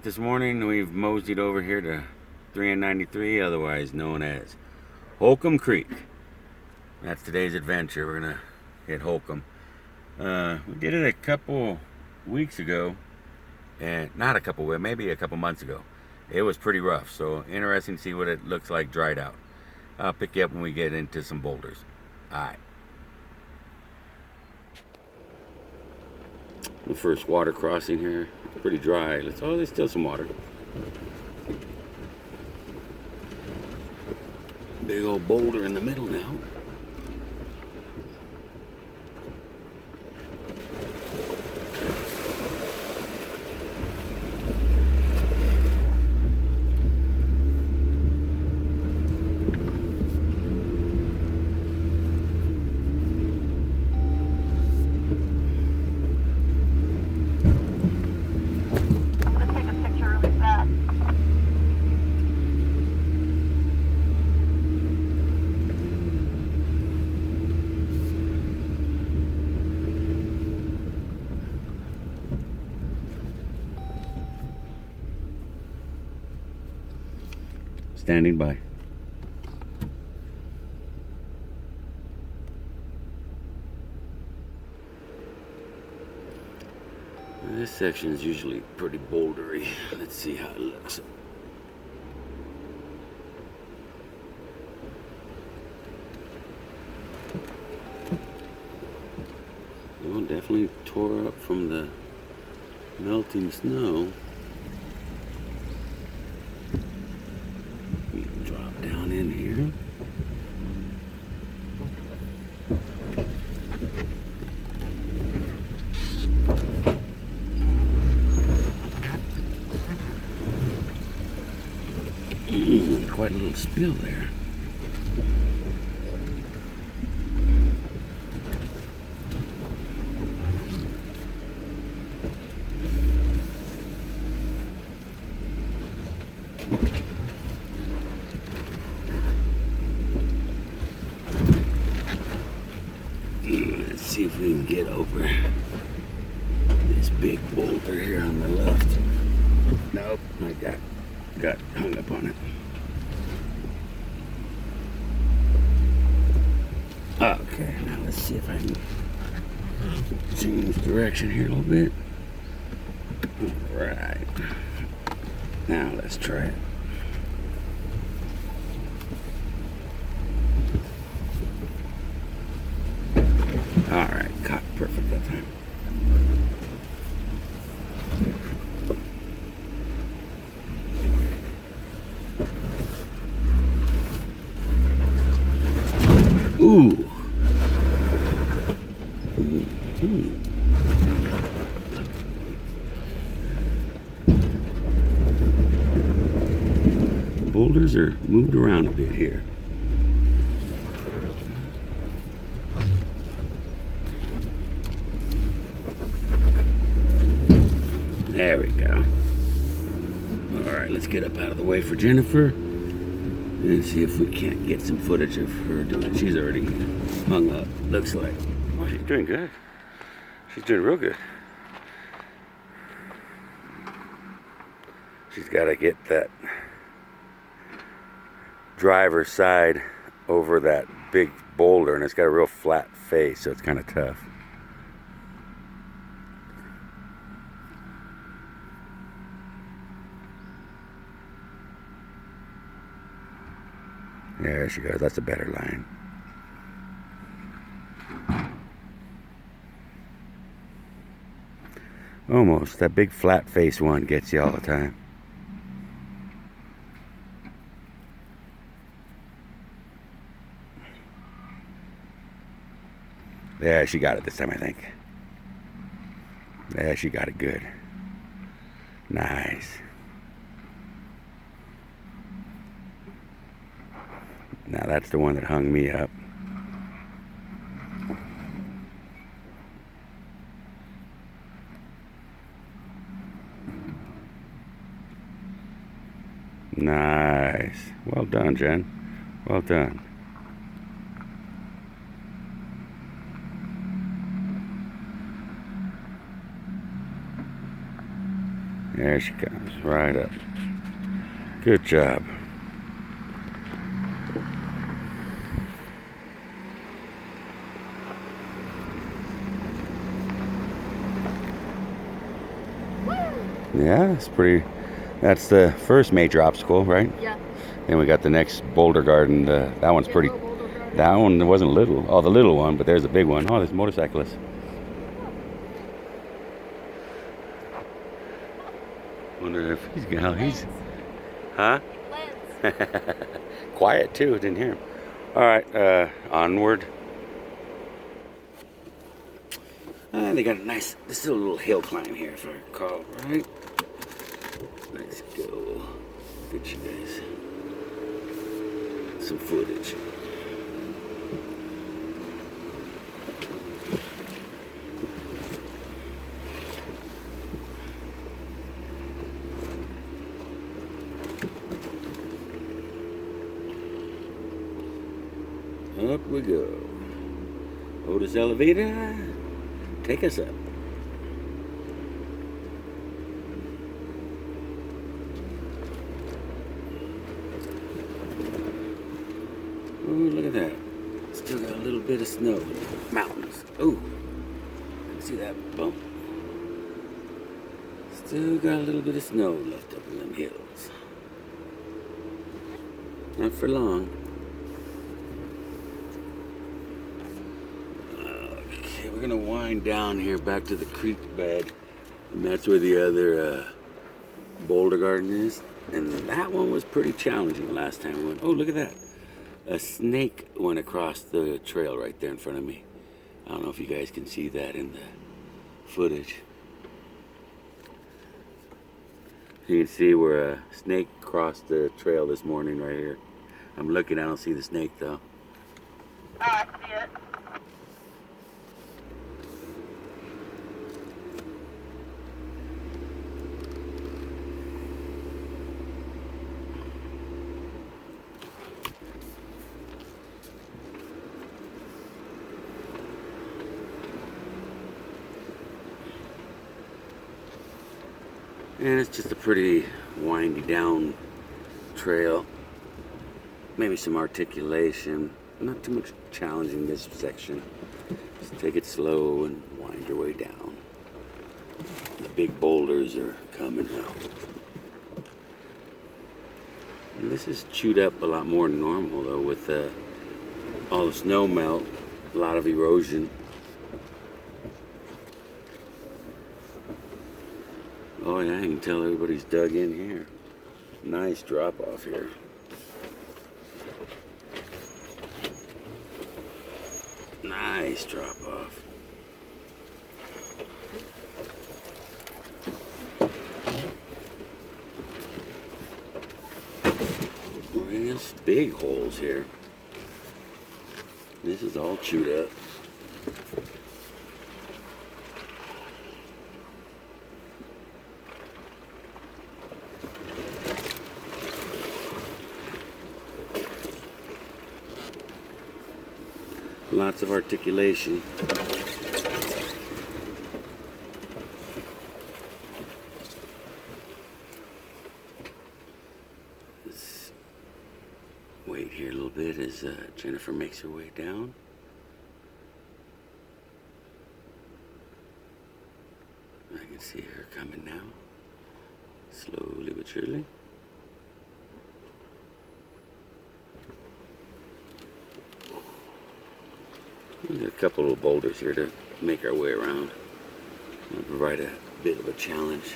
this morning. We've moseyed over here to 393, otherwise known as Holcomb Creek. That's today's adventure. We're gonna hit Holcomb. We did it a couple weeks ago, and not a couple, maybe a couple months ago. It was pretty rough, so interesting to see what it looks like dried out. I'll pick you up when we get into some boulders. Alright. The first water crossing here. It's pretty dry. Oh, there's still some water. Big old boulder in the middle now. Standing by. This section is usually pretty bouldery. Let's see how it looks. Well, definitely tore up from the melting snow. Drop down in here. Quite a little spill there. Let's see if we can get over this big boulder here on the left. Nope, I got hung up on it. Okay, now let's see if I can change direction here a little bit. Alright. Now let's try it. Alright, caught perfect that time. Ooh. Boulders are moved around a bit here. There we go. Alright, let's get up out of the way for Jennifer and see if we can't get some footage of her doing it. She's already hung up, looks like. Oh, she's doing good. She's doing real good. She's got to get that driver's side over that big boulder, and it's got a real flat face, so it's kind of tough. There she goes. That's a better line. Almost. That big flat face one gets you all the time. Yeah, she got it this time, I think. Yeah, she got it good. Nice. Now that's the one that hung me up. Nice. Well done, Jen. Well done. There she comes, right up. Good job. Yeah, it's pretty. That's the first major obstacle, right? Yeah. Then we got the next Boulder Garden. That one's pretty. That one wasn't little. Oh, the little one, but there's a big one. Oh, there's motorcyclists. Wonder if he's got. He's. Huh? Quiet too. Didn't hear him. All right, onward. They got a nice. This is a little hill climb here, if I recall, right? Let's go. Get you guys some footage. Up we go. Otis Elevator, take us up. Oh, look at that. Still got a little bit of snow in the mountains. Oh, see that bump? Still got a little bit of snow left up in them hills. Not for long. Okay, we're gonna wind down here back to the creek bed. And that's where the other Boulder Garden is. And that one was pretty challenging last time we went. Oh, look at that. A snake went across the trail right there in front of me. I don't know if you guys can see that in the footage. You can see where a snake crossed the trail this morning right here. I'm looking, I don't see the snake though. Oh, I see it. And it's just a pretty windy down trail. Maybe some articulation. Not too much challenging this section. Just take it slow and wind your way down. The big boulders are coming out. And this is chewed up a lot more than normal though with all the snow melt, a lot of erosion. Oh yeah, you can tell everybody's dug in here. Nice drop off here. Nice drop off. There's big holes here. This is all chewed up. Lots of articulation. Let's wait here a little bit as Jennifer makes her way down. I can see her coming now, slowly but surely. We've got a couple of boulders here to make our way around. It'll provide a bit of a challenge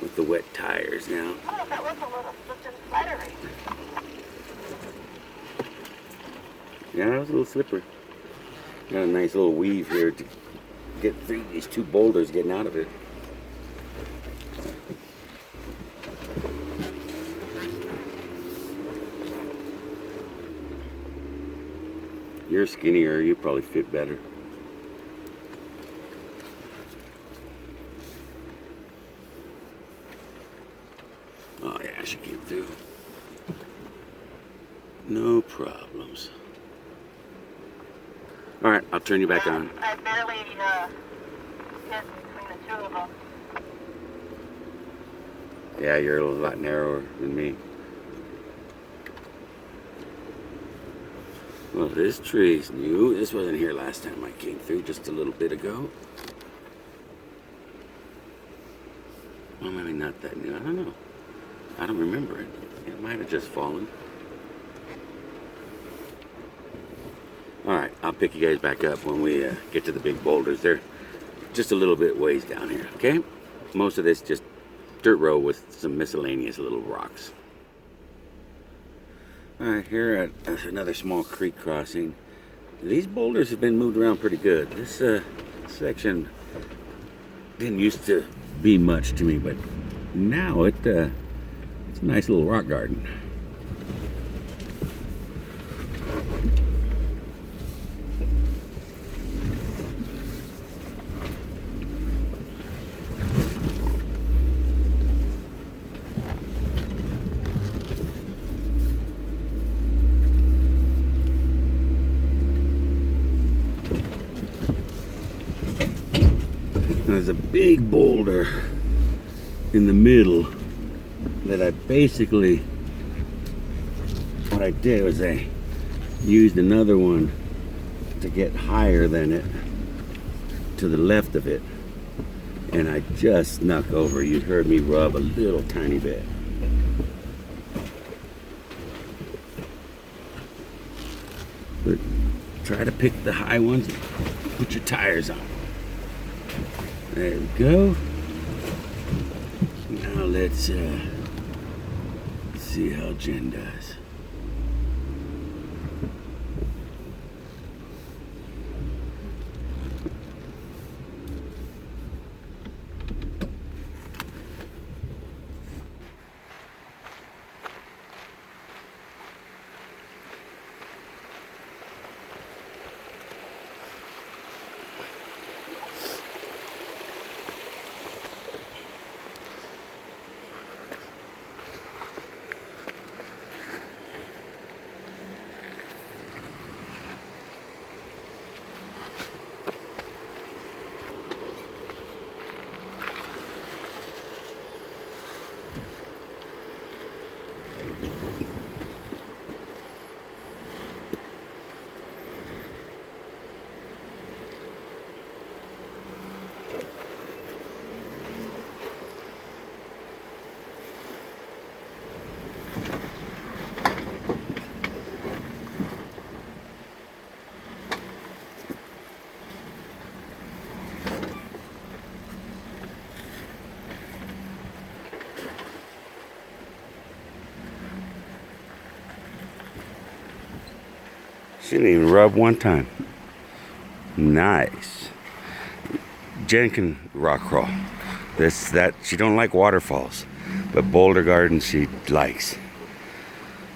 with the wet tires now. Oh, that was a little slip and slattery. Yeah, that was a little slippery. Got a nice little weave here to get through these two boulders getting out of it. You're skinnier, you probably fit better. Oh yeah, I should get through. No problems. All right, I'll turn you back on. I barely fit between the two of them. Yeah, you're a lot narrower than me. Well, this tree's new. This wasn't here last time I came through, just a little bit ago. Well, maybe not that new. I don't know. I don't remember it. It might have just fallen. Alright, I'll pick you guys back up when we get to the big boulders. They're just a little bit ways down here, okay? Most of this just dirt road with some miscellaneous little rocks. Alright, here at another small creek crossing. These boulders have been moved around pretty good. This section didn't used to be much to me, but now it's a nice little rock garden. There's a big boulder in the middle that I basically, what I did was I used another one to get higher than it to the left of it, and I just snuck over. You heard me rub a little tiny bit. But try to pick the high ones and put your tires on. There we go. Now let's see how Jenn does. She didn't even rub one time. Nice. Jenn can rock crawl. She don't like waterfalls, but Boulder Garden she likes.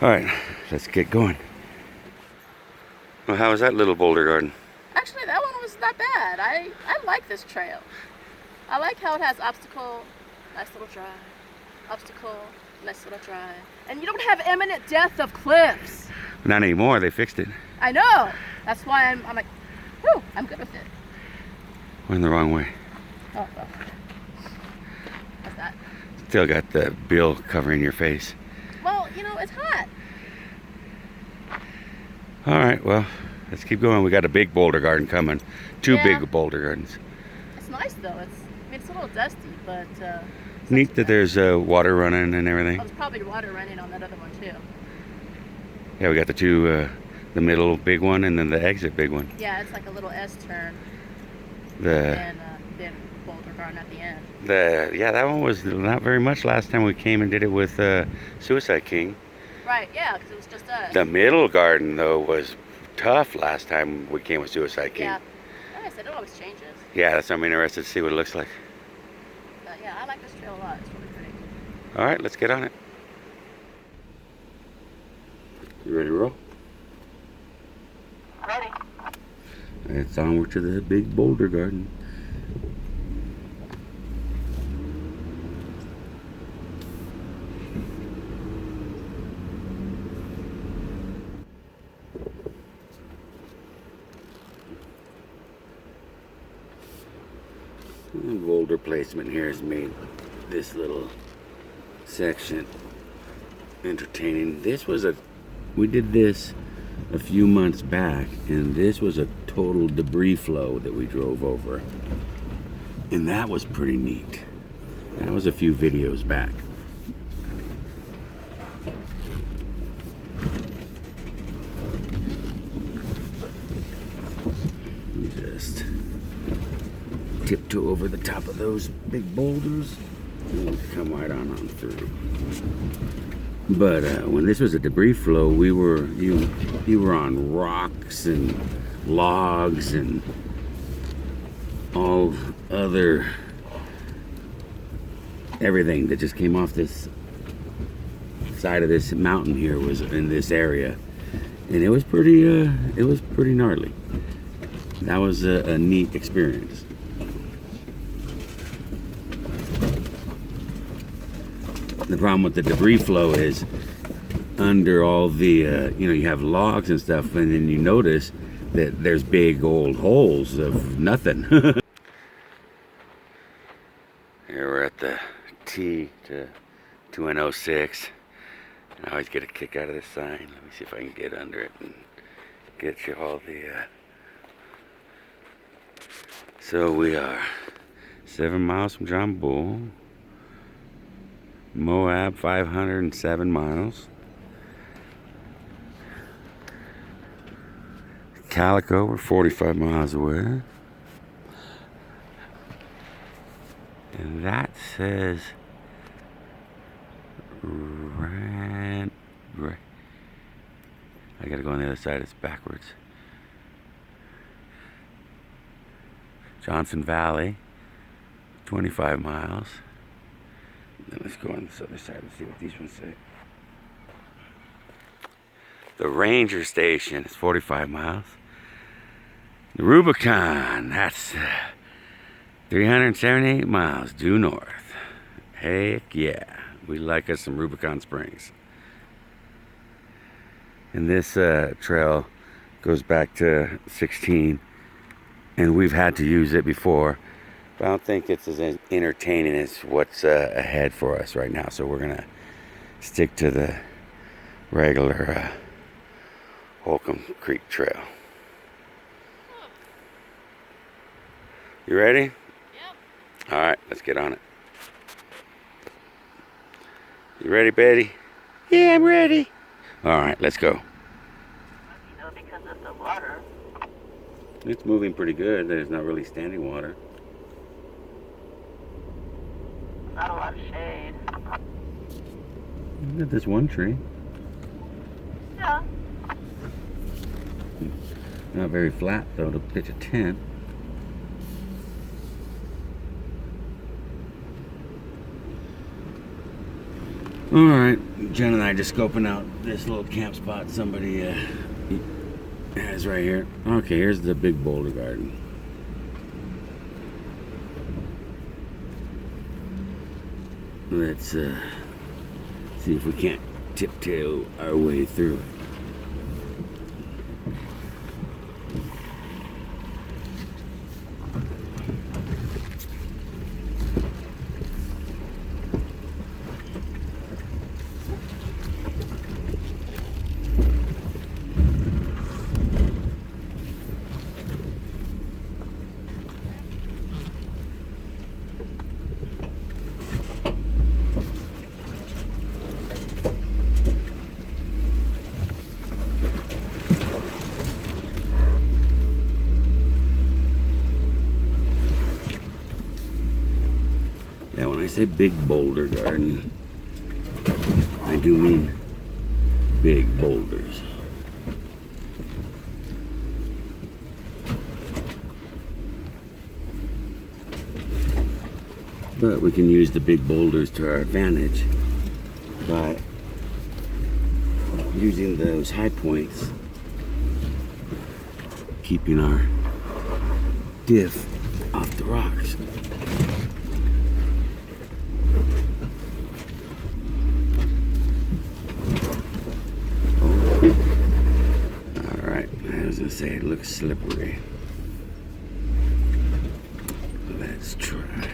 All right, let's get going. Well, how was that little Boulder Garden? Actually, that one was not bad. I like this trail. I like how it has obstacle, nice little drive, obstacle, nice little drive, and you don't have imminent death of cliffs. Not anymore. They fixed it. I know. That's why I'm like, whew, I'm good with it. Went the wrong way. Oh, well. What's that? Still got the bill covering your face. Well, you know, it's hot. All right, well, let's keep going. We got a big Boulder Garden coming. Two big Boulder Gardens. It's nice though. It's a little dusty, but neat that there's water running and everything. Oh, there's probably water running on that other one too. Yeah, we got the two, the middle big one and then the exit big one. Yeah, it's like a little S turn. And then Boulder Garden at the end. Yeah, that one was not very much last time we came and did it with Suicide King. Right, yeah, because it was just us. The middle garden though was tough last time we came with Suicide King. Yeah, like I said, it always changes. Yeah, that's why I'm interested to see what it looks like. But yeah, I like this trail a lot. It's really pretty. All right, let's get on it. You ready to roll? Ready. It's onward to the big Boulder Garden. The boulder placement here has made this little section entertaining. We did this a few months back, and this was a total debris flow that we drove over. And that was pretty neat. That was a few videos back. Just tiptoe over the top of those big boulders and come right on through. But when this was a debris flow, you were on rocks and logs and all other everything that just came off this side of this mountain here was in this area, and it was pretty gnarly. That was a neat experience. The problem with the debris flow is under all the you have logs and stuff, and then you notice that there's big old holes of nothing. Here we're at the T to 206. I always get a kick out of this sign. Let me see if I can get under it and get you all the so we are 7 miles from John Bull. Moab 507 miles. Calico, we're 45 miles away. And that says I gotta go on the other side, it's backwards. Johnson Valley, 25 miles. Then let's go on this other side and see what these ones say. The Ranger Station is 45 miles. The Rubicon, that's 378 miles due north. Heck yeah, we like us some Rubicon Springs. And this trail goes back to 16, and we've had to use it before, but I don't think it's as entertaining as what's ahead for us right now. So we're gonna stick to the regular Holcomb Creek Trail. You ready? Yep. All right, let's get on it. You ready, Betty? Yeah, I'm ready. All right, let's go. Because of the water. It's moving pretty good. There's not really standing water. Not a lot of shade. Look at this one tree. Yeah. Not very flat though to pitch a tent. All right, Jen and I just scoping out this little camp spot somebody has right here. Okay, here's the big Boulder Garden. Let's see if we can't tiptoe our way through. Yeah, when I say big Boulder Garden, I do mean big boulders. But we can use the big boulders to our advantage by using those high points, keeping our diff off the rocks. Say it looks slippery. Let's try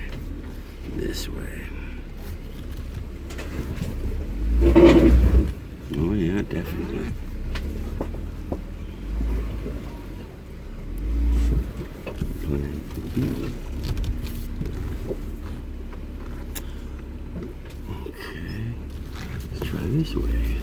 this way. definitely. Okay, let's try this way.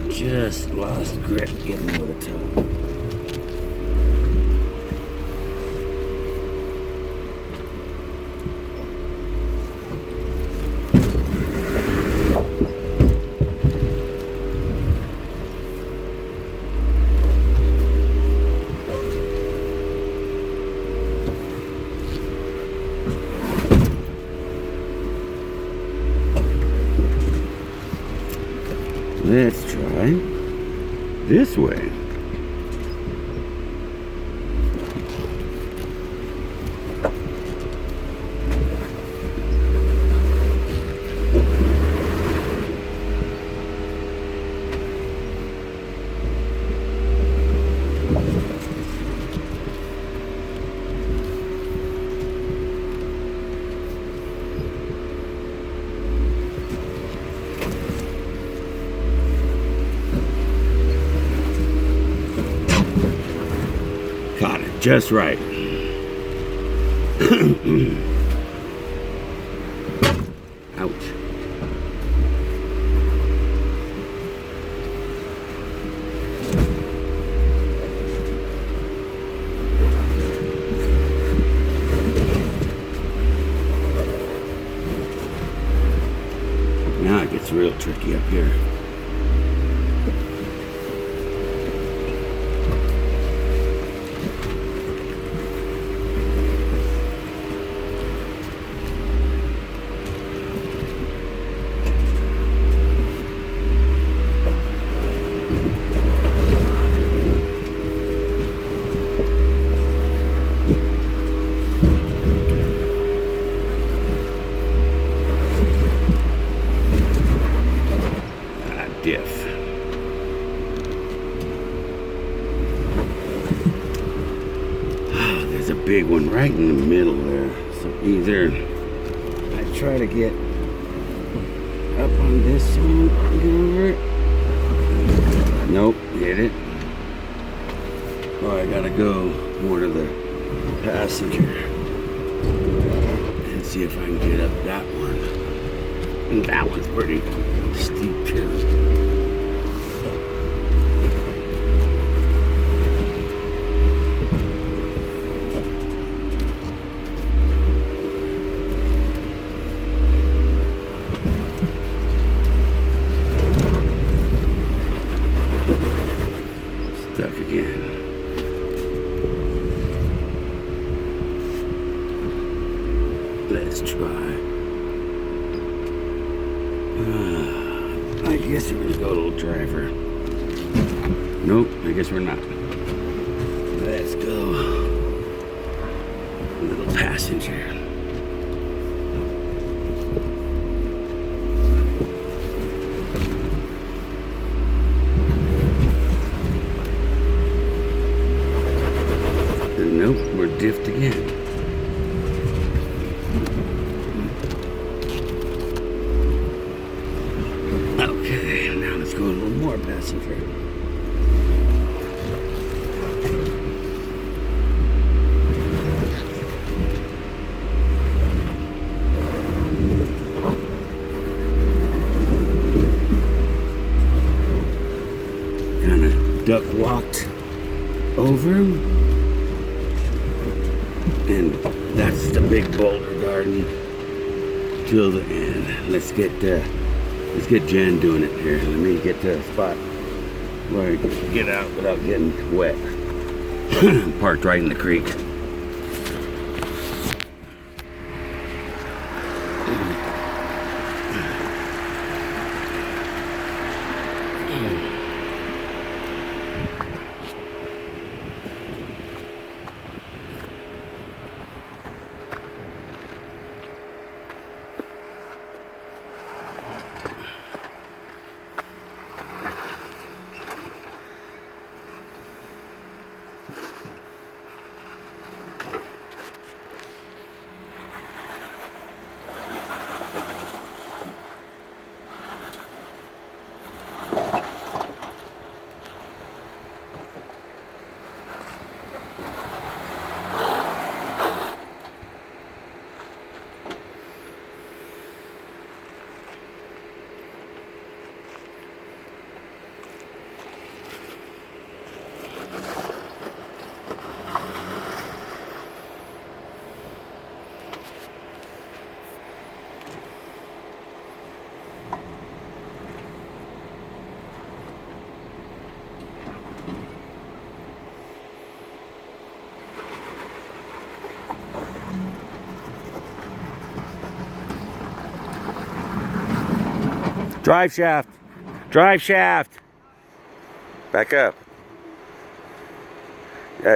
Just lost grip getting over the top. Let's try this way. Caught it just right. Ouch. Now it gets real tricky up here. Diff. There's a big one right in the middle there. So either I try to get up on this one, get over it. Nope, hit it. Oh, I gotta go more to the passenger and see if I can get up that one. And that one's pretty steep too. Stuck again. Let's try. I guess we're gonna go a little driver. Nope, I guess we're not. Let's go. A little passenger. Nope, we're diffed again. Okay, now let's go a little more passenger. Kind of duck walked over him. And that's the big Boulder Garden till the end. Let's get Jenn doing it here. Let me get to a spot where I can get out without getting wet. Parked right in the creek. Drive shaft. Drive shaft. Back up.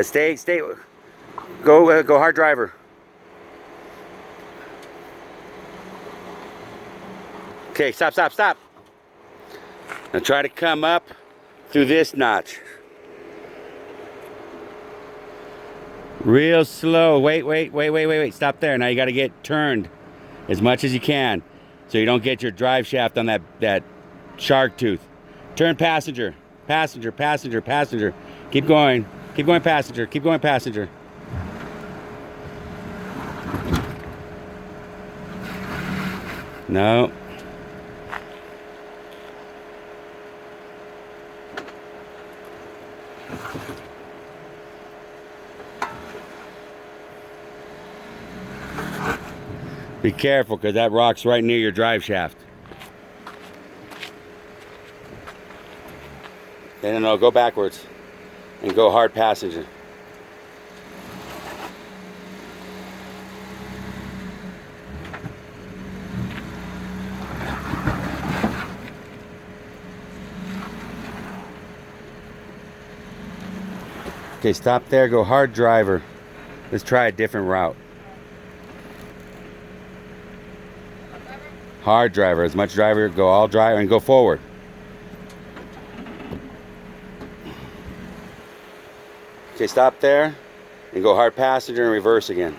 Stay. Go hard driver. Okay, stop. Now try to come up through this notch. Real slow. Wait. Stop there. Now you got to get turned as much as you can so you don't get your drive shaft on that shark tooth. Turn passenger. Keep going passenger. No. Be careful, because that rock's right near your drive shaft. No, go backwards and go hard passenger. Okay, stop there, go hard driver. Let's try a different route. Hard driver, as much driver, go all driver and go forward. Okay, stop there and go hard passenger and reverse again.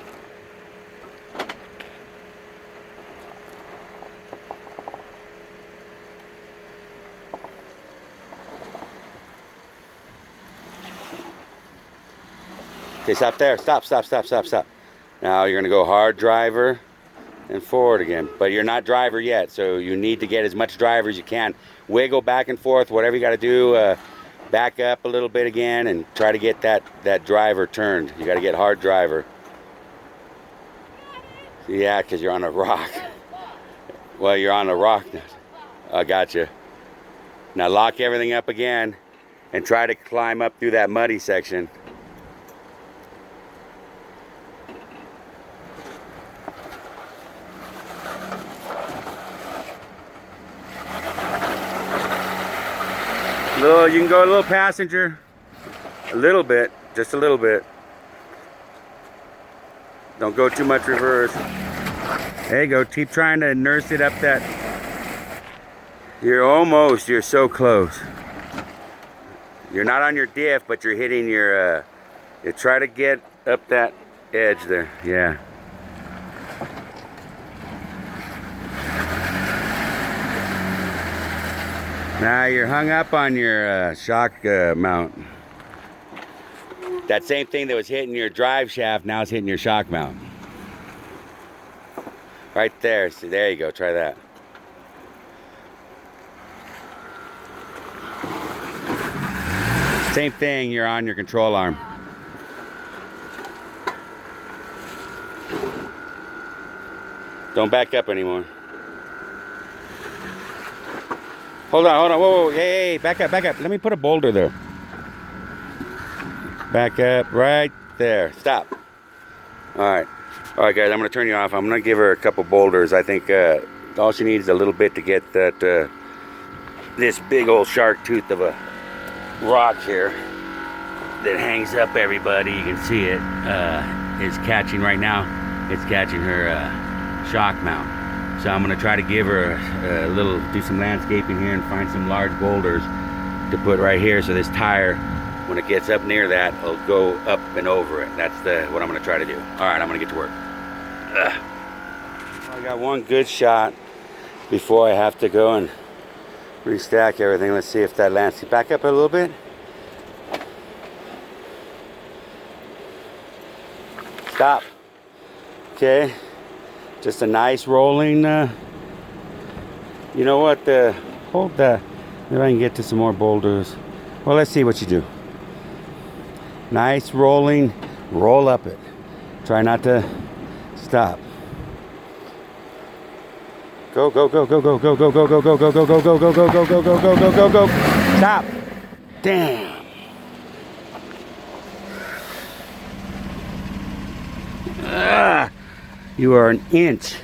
Okay, stop there. Stop. Now you're gonna go hard driver and forward again, but you're not driver yet, so you need to get as much driver as you can. Wiggle back and forth, whatever you got to do. Back up a little bit again and try to get that driver turned. You got to get hard driver. Yeah, because you're on a rock. Well, you're on a rock now. I gotcha. Now lock everything up again and try to climb up through that muddy section. You can go a little passenger, a little bit, just a little bit. Don't go too much reverse. There you go, keep trying to nurse it up that. You're so close. You're not on your diff, but you're hitting your, you try to get up that edge there, yeah. Now you're hung up on your shock mount. That same thing that was hitting your drive shaft, now it's hitting your shock mount. Right there, see, there you go, try that. Same thing, you're on your control arm. Don't back up anymore. Hold on, whoa, hey, back up. Let me put a boulder there. Back up, right there, stop. All right, guys, I'm gonna turn you off. I'm gonna give her a couple boulders. I think all she needs is a little bit to get that, this big old shark tooth of a rock here that hangs up everybody. You can see it is catching right now. It's catching her shock mount. So I'm gonna try to give her a little, do some landscaping here and find some large boulders to put right here, so this tire, when it gets up near that, will go up and over it. That's what I'm gonna try to do. All right, I'm gonna get to work. I got one good shot before I have to go and restack everything. Let's see if that lands. Back up a little bit. Stop. Okay. Just a nice rolling, you know what, hold that, maybe I can get to some more boulders. Well, let's see what you do. Nice rolling, roll up it. Try not to stop. Go. Stop. Damn. You are an inch.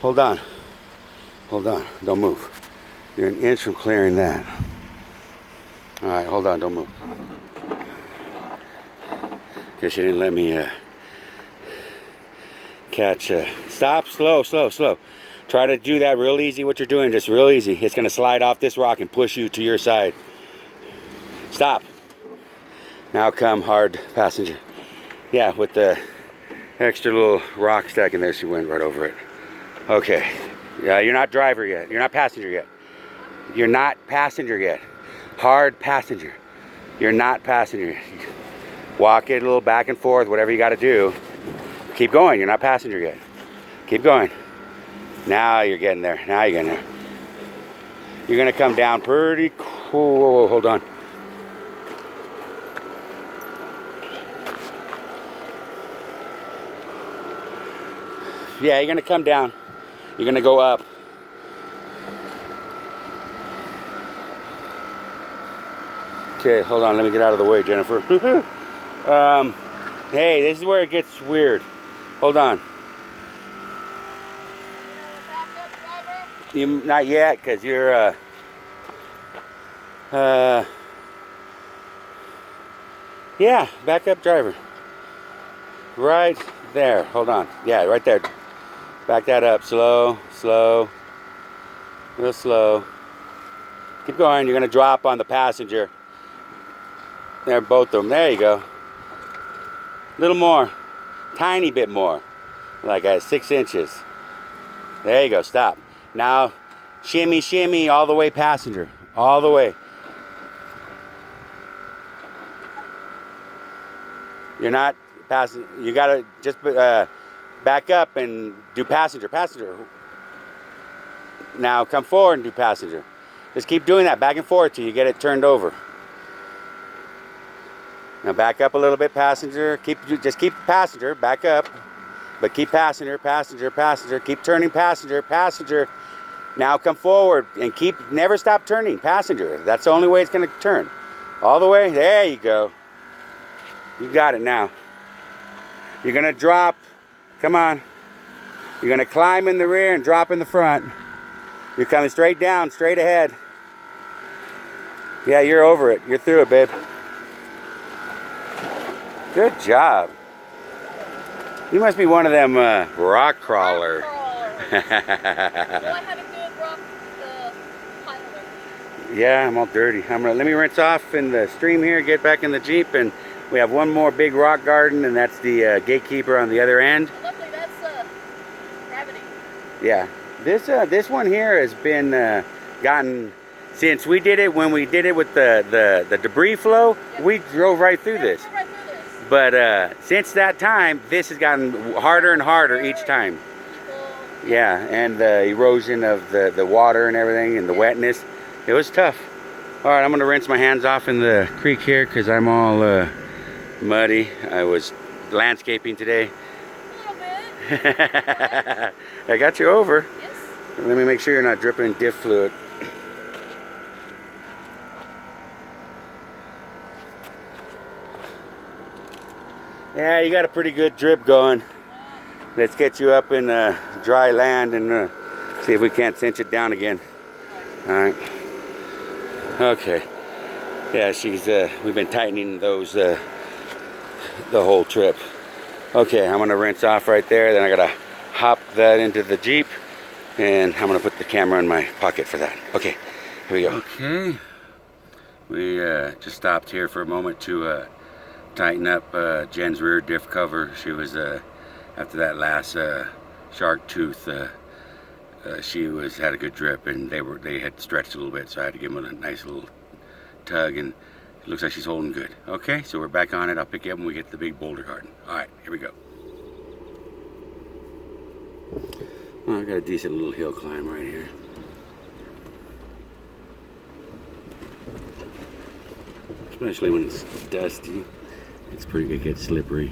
Hold on. Don't move. You're an inch from clearing that. All right, hold on, don't move. Because she didn't let me catch. Stop, slow, slow, slow. Try to do that real easy, what you're doing, just real easy. It's gonna slide off this rock and push you to your side. Stop. Now come hard passenger. Yeah, with the extra little rock stack in there, she went right over it. Okay, yeah, you're not driver yet. You're not passenger yet. You're not passenger yet. Hard passenger. You're not passenger. Walk it a little back and forth, whatever you gotta do. Keep going, you're not passenger yet. Keep going. Now you're getting there. Now you're getting there. You're gonna come down pretty cool. Whoa, whoa, hold on. Yeah, you're gonna come down. You're gonna go up. Okay, hold on. Let me get out of the way, Jennifer. Hey, this is where it gets weird. Hold on. You not yet, cause you're yeah, backup driver. Right there. Hold on. Yeah, right there. Back that up. Slow, slow, real slow. Keep going. You're gonna drop on the passenger. There, both of them. There you go. A little more. Tiny bit more. Like 6 inches. There you go. Stop. Now, shimmy, shimmy, all the way passenger. All the way. You're not passing. You gotta just back up and do passenger. Passenger. Now come forward and do passenger. Just keep doing that back and forth till you get it turned over. Now back up a little bit, passenger. Just keep passenger. Back up, but keep passenger, passenger, passenger. Keep turning, passenger, passenger. Now come forward and never stop turning, passenger. That's the only way it's gonna turn. All the way. There you go. You got it now. You're gonna drop. Come on. You're gonna climb in the rear and drop in the front. You're coming straight down, straight ahead. Yeah, you're over it. You're through it, babe. Good job. You must be one of them rock crawler. Well, I had a good rock pilot. Yeah, I'm all dirty. Let me rinse off in the stream here, get back in the Jeep, and we have one more big rock garden, and that's the gatekeeper on the other end. Oh, lovely, that's gravity. Yeah, this one here has been gotten, since we did it, when we did it with the debris flow, yep. We drove right through this. Right through this. But since that time, this has gotten harder and harder each time. Yeah, and the erosion of the water and everything and the wetness, it was tough. All right, I'm gonna rinse my hands off in the creek here because I'm all muddy. I was landscaping today. A little bit. I got you over. Yes. Let me make sure you're not dripping diff fluid. Yeah, you got a pretty good drip going. Let's get you up in dry land and see if we can't cinch it down again. All right. Okay. Yeah, we've been tightening those the whole trip. Okay, I'm gonna rinse off right there. Then I gotta hop that into the Jeep, and I'm gonna put the camera in my pocket for that. Okay, here we go. Okay. We just stopped here for a moment to tighten up Jen's rear diff cover. She was after that last shark tooth, she had a good drip, and they had stretched a little bit, so I had to give them a nice little tug, and it looks like she's holding good. Okay, so we're back on it. I'll pick you up when we get to the big Boulder Garden. All right, here we go. Well, I got a decent little hill climb right here. Especially when it's dusty. It's pretty good, get slippery.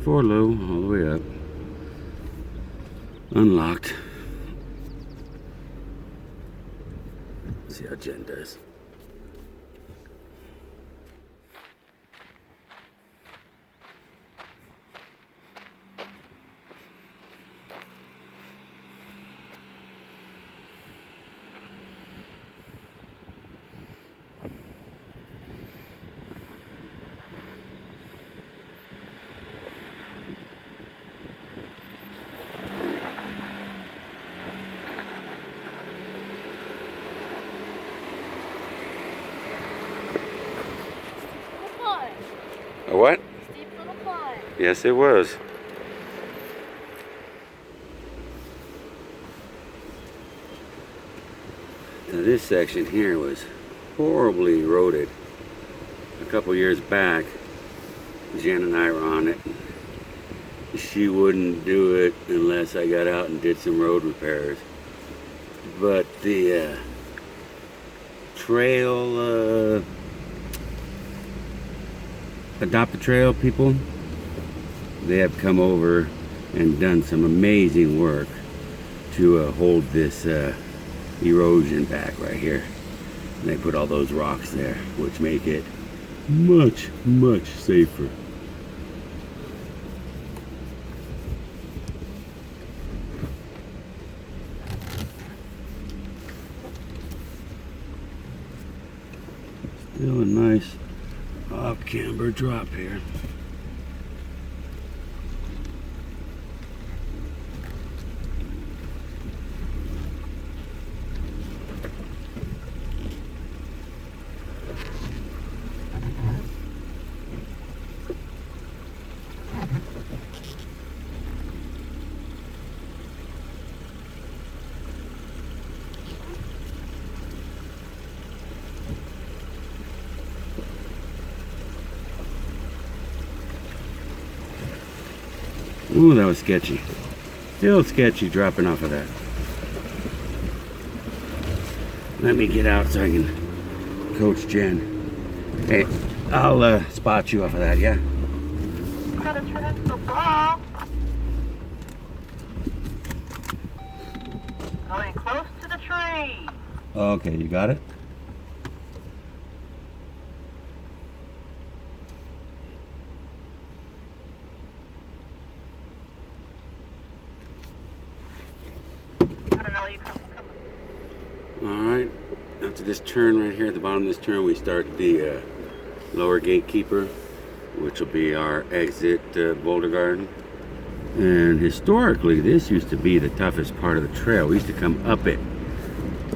4 low, all the way up. Unlocked. Let's see how Jenn does. A what? Steep little climb. Yes, it was. Now this section here was horribly eroded. A couple years back, Jenn and I were on it. She wouldn't do it unless I got out and did some road repairs. But the trail, Adopt a Trail people, they have come over and done some amazing work to hold this erosion back right here. And they put all those rocks there, which make it much, much safer. Still a nice off-camber drop here. Ooh, that was sketchy. Still sketchy dropping off of that. Let me get out so I can coach Jenn. Hey, I'll spot you off of that, yeah? Gotta turn into the ball. Going close to the tree. Okay, you got it? I don't know, you come. Alright, after this turn right here, at the bottom of this turn, we start the lower gatekeeper, which will be our exit Boulder Garden. And historically, this used to be the toughest part of the trail. We used to come up it.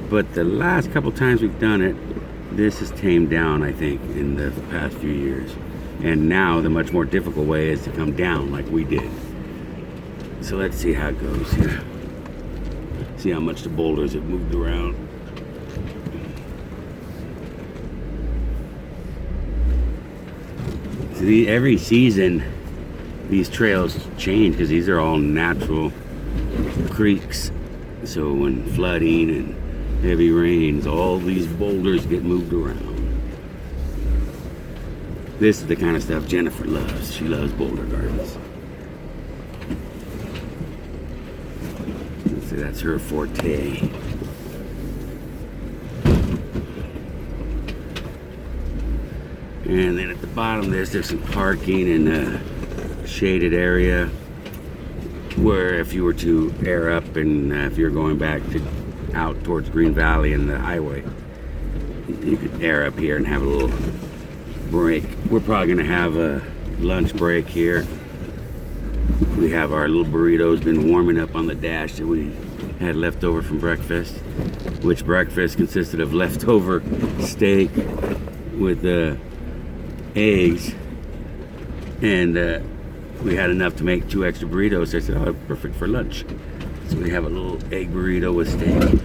But the last couple times we've done it, this has tamed down, I think, in the past few years. And now the much more difficult way is to come down like we did. So let's see how it goes here. See how much the boulders have moved around. See, every season these trails change because these are all natural creeks. So when flooding and heavy rains, all these boulders get moved around. This is the kind of stuff Jennifer loves. She loves Boulder Gardens. Let's see, that's her forte. And then at the bottom there's some parking and a shaded area where if you were to air up and if you're going back to out towards Green Valley and the highway, you could air up here and have a little break. We're probably gonna have a lunch break here. We have our little burritos been warming up on the dash that we had left over from breakfast, which breakfast consisted of leftover steak with eggs, and we had enough to make 2 extra burritos. So I said, oh, perfect for lunch. So we have a little egg burrito with steak.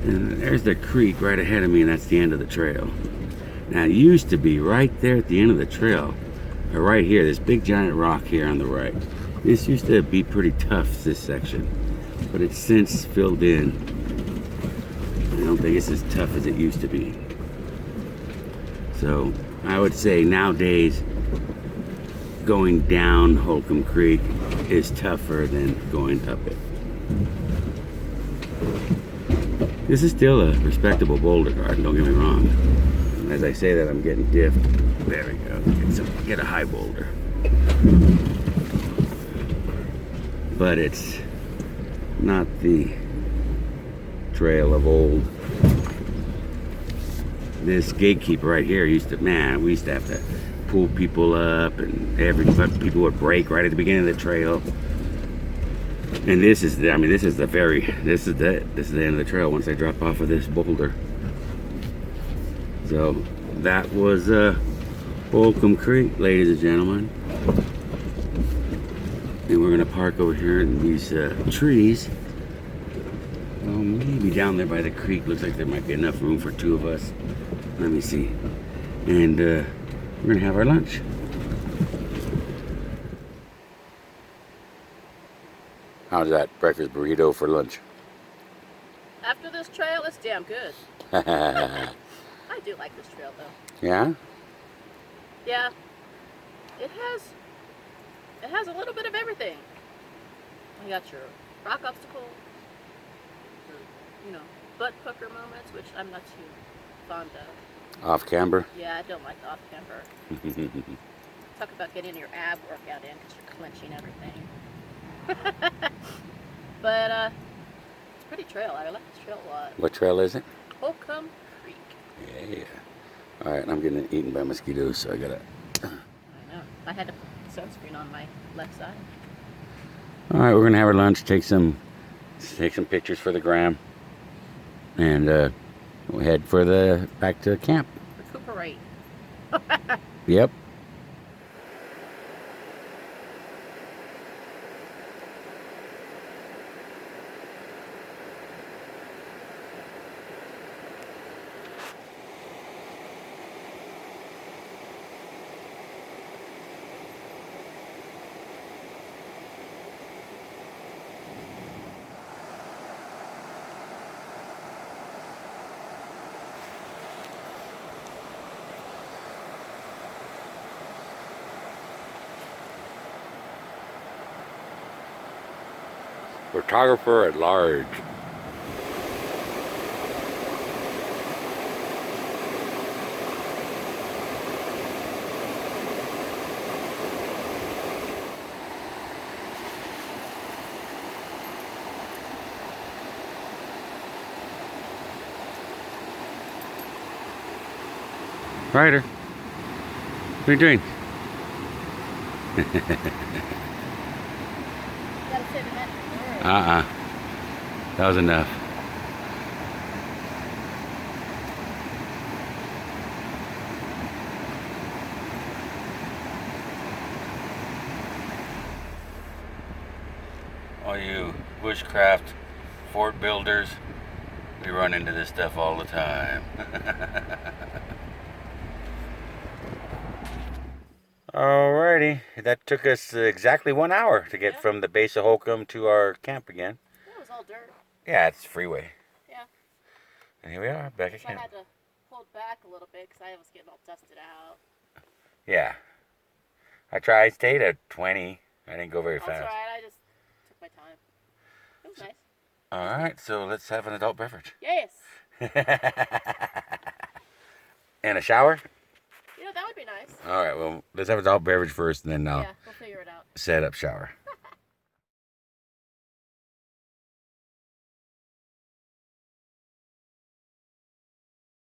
And there's the creek right ahead of me, and that's the end of the trail. Now it used to be right there at the end of the trail, or right here, this big giant rock here on the right. This used to be pretty tough, this section, but it's since filled in. I don't think it's as tough as it used to be. So I would say nowadays, going down Holcomb Creek is tougher than going up it. This is still a respectable Boulder Garden, don't get me wrong. As I say that, I'm getting diffed. There we go. Get a high boulder. But it's not the trail of old. This gatekeeper right here used to, man, we used to have to pull people up, and people would break right at the beginning of the trail. And this is the, this is the end of the trail once they drop off of this boulder. So that was Holcomb Creek, ladies and gentlemen. And we're gonna park over here in these trees. Maybe down there by the creek. Looks like there might be enough room for two of us. Let me see. And we're gonna have our lunch. How's that breakfast burrito for lunch? After this trail, it's damn good. I do like this trail though. Yeah? Yeah. It has a little bit of everything. You got your rock obstacle, your, butt pucker moments, which I'm not too fond of. Off camber? Yeah, I don't like the off camber. Talk about getting your ab workout in because you're clenching everything. But it's a pretty trail. I like this trail a lot. What trail is it? Holcomb Creek. Yeah. All right, I'm getting eaten by mosquitoes, so I gotta. I know. I had to put sunscreen on my left side. All right, we're gonna have our lunch. Take some pictures for the gram, and we'll head back to camp. Recuperate. Yep. Photographer at large. Ryder, what are you doing? That was enough. All you bushcraft fort builders, we run into this stuff all the time. Alrighty, that took us exactly 1 hour to get from the base of Holcomb to our camp again. It was all dirt. Yeah, it's freeway. Yeah. And here we are, back at So camp. I had to hold back a little bit because I was getting all dusted out. Yeah. I stayed at 20. I didn't go very fast. That's alright, I just took my time. It was nice. Alright, so let's have an adult beverage. Yes. And a shower? That would be nice. Alright, well, let's have an adult beverage first, and then I'll Yeah, we'll figure it out. set up shower.